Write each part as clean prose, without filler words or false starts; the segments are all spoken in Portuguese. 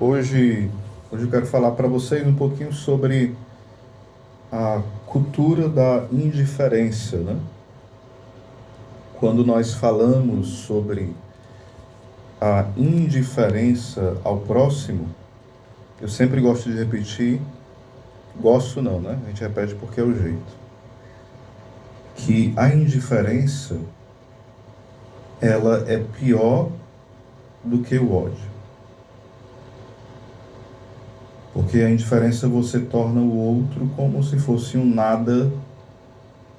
Hoje, hoje eu quero falar para vocês um pouquinho sobre a cultura da indiferença, né? Quando nós falamos sobre a indiferença ao próximo, eu sempre gosto de repetir, gosto não, né? A gente repete porque é o jeito. Que a indiferença, ela é pior do que o ódio. Porque a indiferença você torna o outro como se fosse um nada,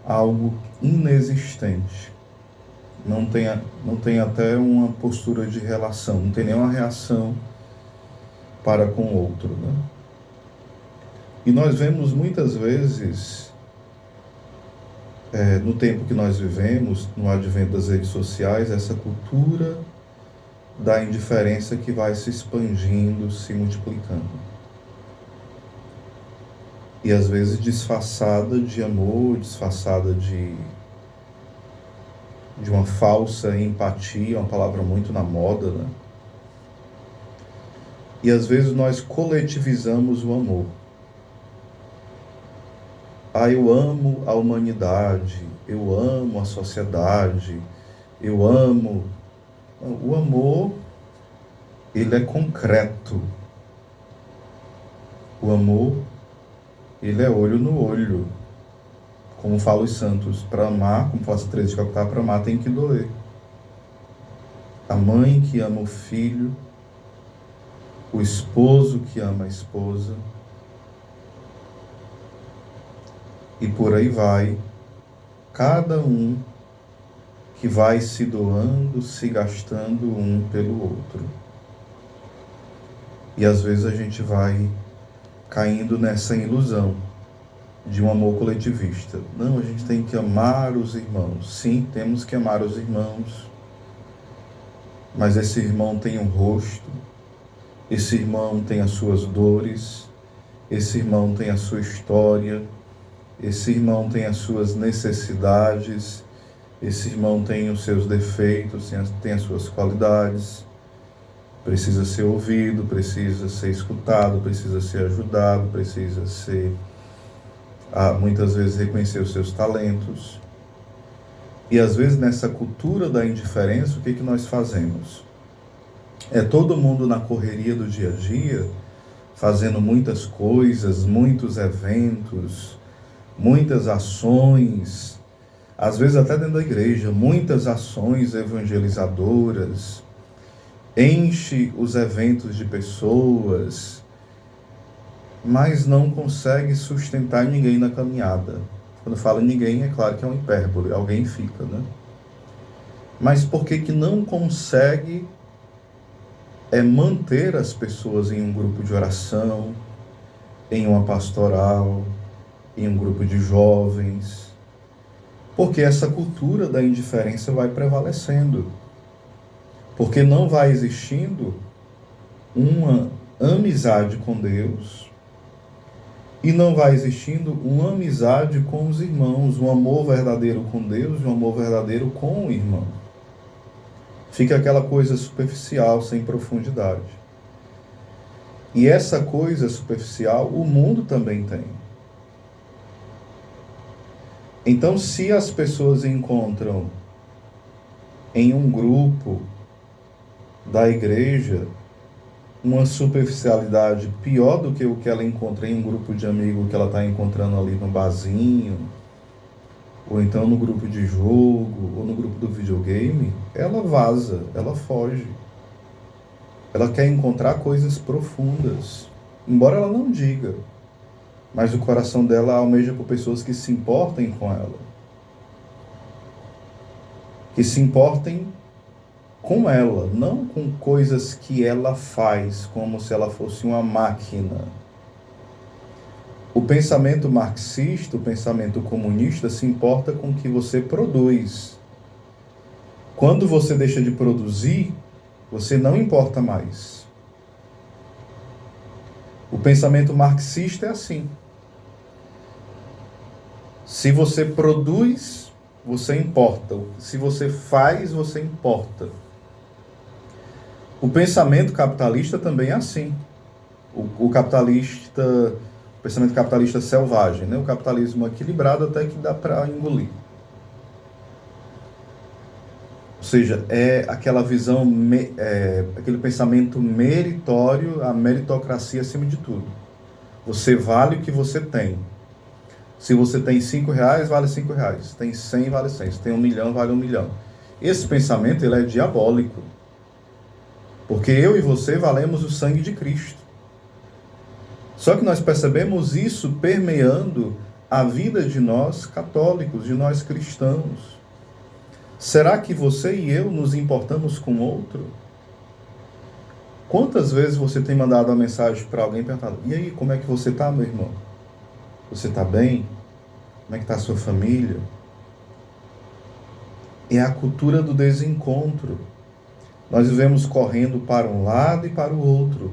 algo inexistente. Não tem até uma postura de relação, não tem nenhuma reação para com o outro, né? E nós vemos muitas vezes, no tempo que nós vivemos, no advento das redes sociais, essa cultura da indiferença que vai se expandindo, se multiplicando. E às vezes disfarçada de amor, disfarçada de uma falsa empatia, uma palavra muito na moda, né? E às vezes nós coletivizamos o amor. Eu amo a humanidade, eu amo a sociedade, eu amo. O amor, ele é concreto. O amor, ele é olho no olho. Como falam os santos, para amar, como fala Teresa de Calcutá, para amar tem que doer. A mãe que ama o filho, o esposo que ama a esposa, e por aí vai, cada um que vai se doando, se gastando um pelo outro. E às vezes a gente vai caindo nessa ilusão de um amor coletivista. Não, a gente tem que amar os irmãos. Sim, temos que amar os irmãos. Mas esse irmão tem um rosto, esse irmão tem as suas dores, esse irmão tem a sua história, esse irmão tem as suas necessidades, esse irmão tem os seus defeitos, tem as suas qualidades, precisa ser ouvido, precisa ser escutado, precisa ser ajudado, precisa ser, muitas vezes, reconhecer os seus talentos. E às vezes nessa cultura da indiferença, o que nós fazemos? É todo mundo na correria do dia a dia, fazendo muitas coisas, muitos eventos, muitas ações, às vezes até dentro da igreja, muitas ações evangelizadoras, enche os eventos de pessoas, mas não consegue sustentar ninguém na caminhada. Quando fala ninguém, é claro que é uma hipérbole, alguém fica, né? Mas por que não consegue manter as pessoas em um grupo de oração, em uma pastoral, em um grupo de jovens? Porque essa cultura da indiferença vai prevalecendo. Porque não vai existindo uma amizade com Deus e não vai existindo uma amizade com os irmãos, um amor verdadeiro com Deus e um amor verdadeiro com o irmão. Fica aquela coisa superficial, sem profundidade. E essa coisa superficial o mundo também tem. Então, se as pessoas encontram em um grupo da igreja uma superficialidade pior do que o que ela encontra em um grupo de amigos que ela está encontrando ali no barzinho, ou então no grupo de jogo, ou no grupo do videogame, ela vaza, ela foge. Ela quer encontrar coisas profundas, embora ela não diga, mas o coração dela almeja por pessoas que se importem com ela, que se importem com ela, não com coisas que ela faz, como se ela fosse uma máquina. O pensamento marxista, o pensamento comunista se importa com o que você produz. Quando você deixa de produzir, você não importa mais. O pensamento marxista é assim. Se você produz, você importa. Se você faz, você importa. O pensamento capitalista também é assim. o capitalista, o pensamento capitalista selvagem, né? O capitalismo equilibrado até que dá para engolir. Ou seja, é aquela visão, aquele pensamento meritório, a meritocracia acima de tudo. Você vale o que você tem. Se você tem R$ 5, vale R$ 5. Se tem 100, vale 100. Se tem 1 milhão, vale 1 milhão. Esse pensamento ele é diabólico. Porque eu e você valemos o sangue de Cristo. Só que nós percebemos isso permeando a vida de nós católicos, de nós cristãos. Será que você e eu nos importamos com o outro? Quantas vezes você tem mandado uma mensagem para alguém perguntando: e aí, como é que você está, meu irmão? Você está bem? Como é que está a sua família? É a cultura do desencontro. Nós vivemos correndo para um lado e para o outro.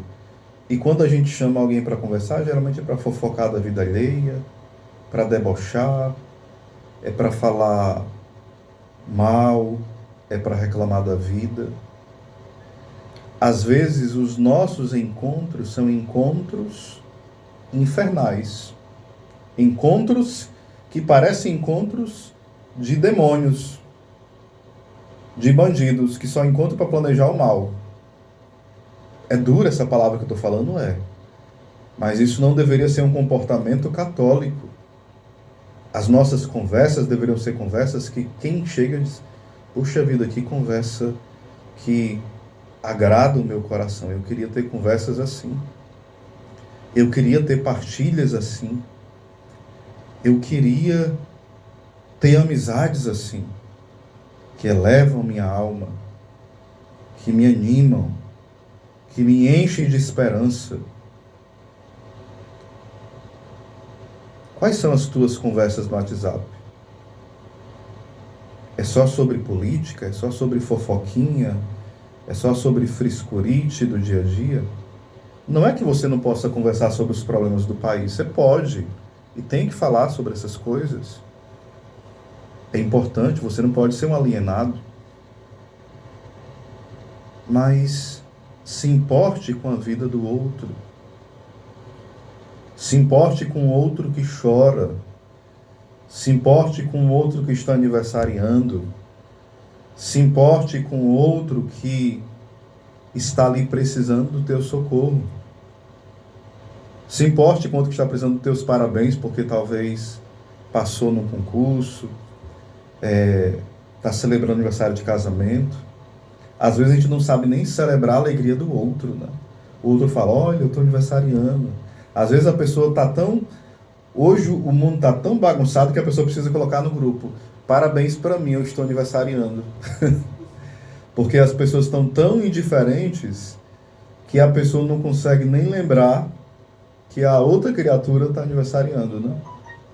E quando a gente chama alguém para conversar, geralmente é para fofocar da vida alheia, para debochar, é para falar mal, é para reclamar da vida. Às vezes os nossos encontros são encontros infernais. Encontros que parecem encontros de demônios, de bandidos, que só encontram para planejar o mal. É dura essa palavra que eu estou falando, é. Mas isso não deveria ser um comportamento católico. As nossas conversas deveriam ser conversas que quem chega diz: puxa vida, que conversa que agrada o meu coração. Eu queria ter conversas assim. Eu queria ter partilhas assim. Eu queria ter amizades assim, que elevam minha alma, que me animam, que me enchem de esperança. Quais são as tuas conversas no WhatsApp? É só sobre política? É só sobre fofoquinha? É só sobre frescurite do dia a dia? Não é que você não possa conversar sobre os problemas do país. Você pode e tem que falar sobre essas coisas. É importante, você não pode ser um alienado. Mas se importe com a vida do outro. Se importe com o outro que chora. Se importe com o outro que está aniversariando. Se importe com o outro que está ali precisando do teu socorro. Se importe com o outro que está precisando dos teus parabéns, porque talvez passou no concurso, está celebrando aniversário de casamento. Às vezes a gente não sabe nem celebrar a alegria do outro, né? O outro fala: olha, eu estou aniversariando. Às vezes a pessoa está tão... Hoje o mundo está tão bagunçado que a pessoa precisa colocar no grupo: parabéns para mim, eu estou aniversariando. Porque as pessoas estão tão indiferentes que a pessoa não consegue nem lembrar que a outra criatura está aniversariando, né?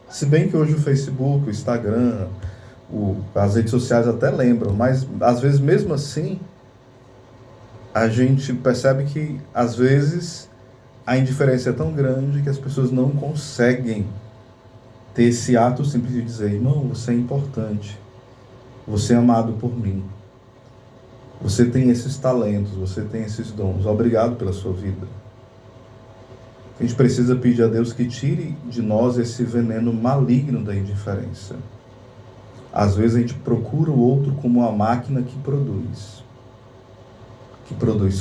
Se bem que hoje o Facebook, o Instagram, as redes sociais até lembram, mas às vezes mesmo assim a gente percebe que às vezes a indiferença é tão grande que as pessoas não conseguem ter esse ato simples de dizer: irmão, você é importante, você é amado por mim, você tem esses talentos, você tem esses dons, obrigado pela sua vida. A gente precisa pedir a Deus que tire de nós esse veneno maligno da indiferença. Às vezes a gente procura o outro como uma máquina que produz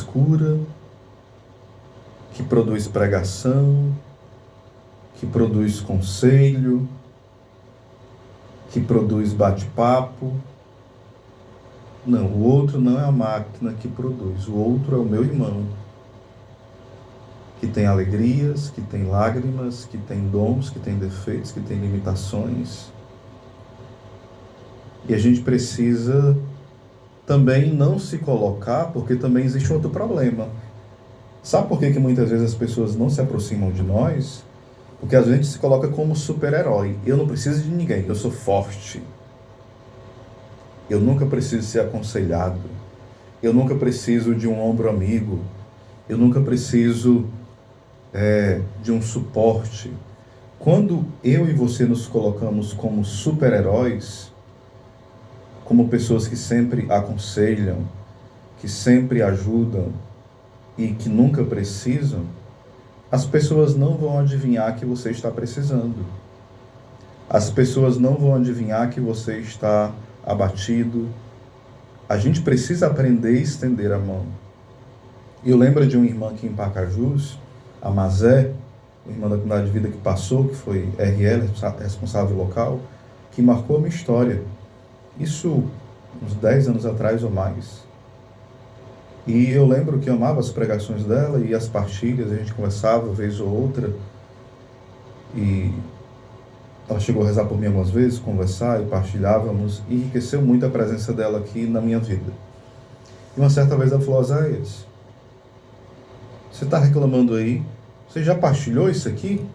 cura, que produz pregação, que produz conselho, que produz bate-papo. Não, o outro não é a máquina que produz, o outro é o meu irmão, que tem alegrias, que tem lágrimas, que tem dons, que tem defeitos, que tem limitações. E a gente precisa também não se colocar, porque também existe outro problema. Sabe por que muitas vezes as pessoas não se aproximam de nós? Porque às vezes a gente se coloca como super-herói. Eu não preciso de ninguém, eu sou forte. Eu nunca preciso ser aconselhado. Eu nunca preciso de um ombro amigo. Eu nunca preciso de um suporte. Quando eu e você nos colocamos como super-heróis, como pessoas que sempre aconselham, que sempre ajudam e que nunca precisam, As pessoas não vão adivinhar que você está precisando. As pessoas não vão adivinhar que você está abatido. A gente precisa aprender a estender a mão. Eu lembro de uma irmã aqui em Pacajus, a Mazé, uma irmã da comunidade de vida que passou, que foi RL, responsável local, que marcou a minha história. Isso uns 10 anos atrás ou mais. E eu lembro que eu amava as pregações dela e as partilhas, a gente conversava vez ou outra. E ela chegou a rezar por mim algumas vezes, conversar e partilhávamos, e enriqueceu muito a presença dela aqui na minha vida. E uma certa vez ela falou: Oséias, você está reclamando aí? Você já partilhou isso aqui?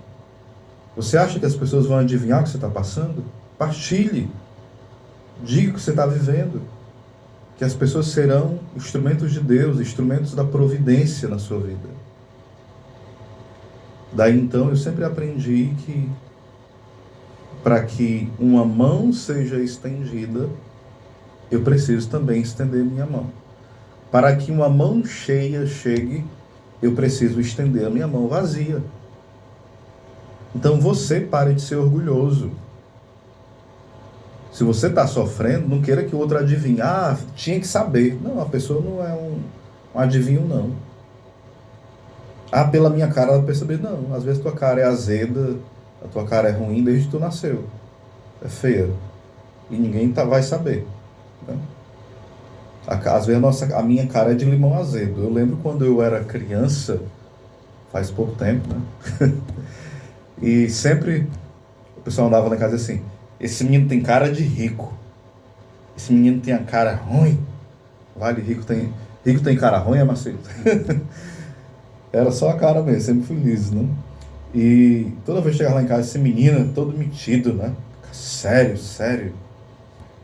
Você acha que as pessoas vão adivinhar o que você está passando? Partilhe. Diga o que você está vivendo. Que as pessoas serão instrumentos de Deus, instrumentos da providência na sua vida. Daí então eu sempre aprendi que para que uma mão seja estendida, eu preciso também estender minha mão. Para que uma mão cheia chegue, eu preciso estender a minha mão vazia. Então você pare de ser orgulhoso. Se você está sofrendo, não queira que o outro adivinhe. Ah, tinha que saber. Não, a pessoa não é um adivinho, não. Ah, pela minha cara ela percebeu. Não, às vezes tua cara é azeda, a tua cara é ruim desde que tu nasceu. É feia. E ninguém vai saber. Né? Às vezes a minha cara é de limão azedo. Eu lembro quando eu era criança, faz pouco tempo, né? E sempre o pessoal andava lá em casa assim: esse menino tem cara de rico. Esse menino tem a cara ruim. Vale, rico tem cara ruim, é, Marcelo? Era só a cara mesmo, sempre fui liso, né? E toda vez que chegava lá em casa, esse menino todo metido, né? Sério, sério.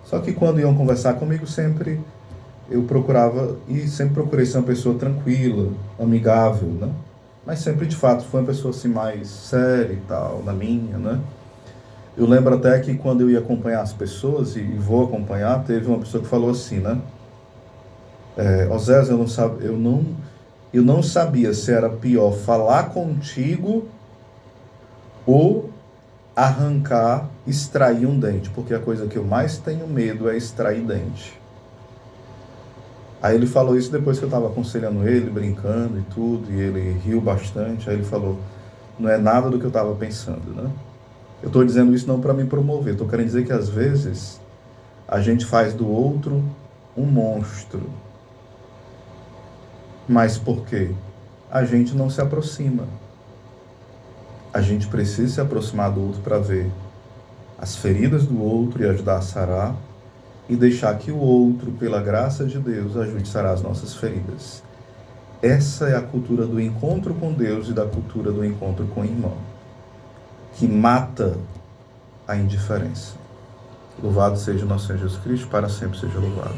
Só que quando iam conversar comigo, sempre eu procurava, e sempre procurei ser uma pessoa tranquila, amigável, né? Mas sempre, de fato, foi uma pessoa assim mais séria e tal, na minha, né? Eu lembro até que quando eu ia acompanhar as pessoas, e vou acompanhar, teve uma pessoa que falou assim, né? Oséias, eu não sabia se era pior falar contigo ou arrancar, extrair um dente, porque a coisa que eu mais tenho medo é extrair dente. Aí ele falou isso depois que eu estava aconselhando ele, brincando e tudo, e ele riu bastante. Aí ele falou: não é nada do que eu estava pensando, né? Eu estou dizendo isso não para me promover, estou querendo dizer que às vezes a gente faz do outro um monstro. Mas por quê? A gente não se aproxima. A gente precisa se aproximar do outro para ver as feridas do outro e ajudar a sarar, e deixar que o outro, pela graça de Deus, ajude a sarar as nossas feridas. Essa é a cultura do encontro com Deus e da cultura do encontro com o irmão, que mata a indiferença. Louvado seja o nosso Senhor Jesus Cristo, para sempre seja louvado.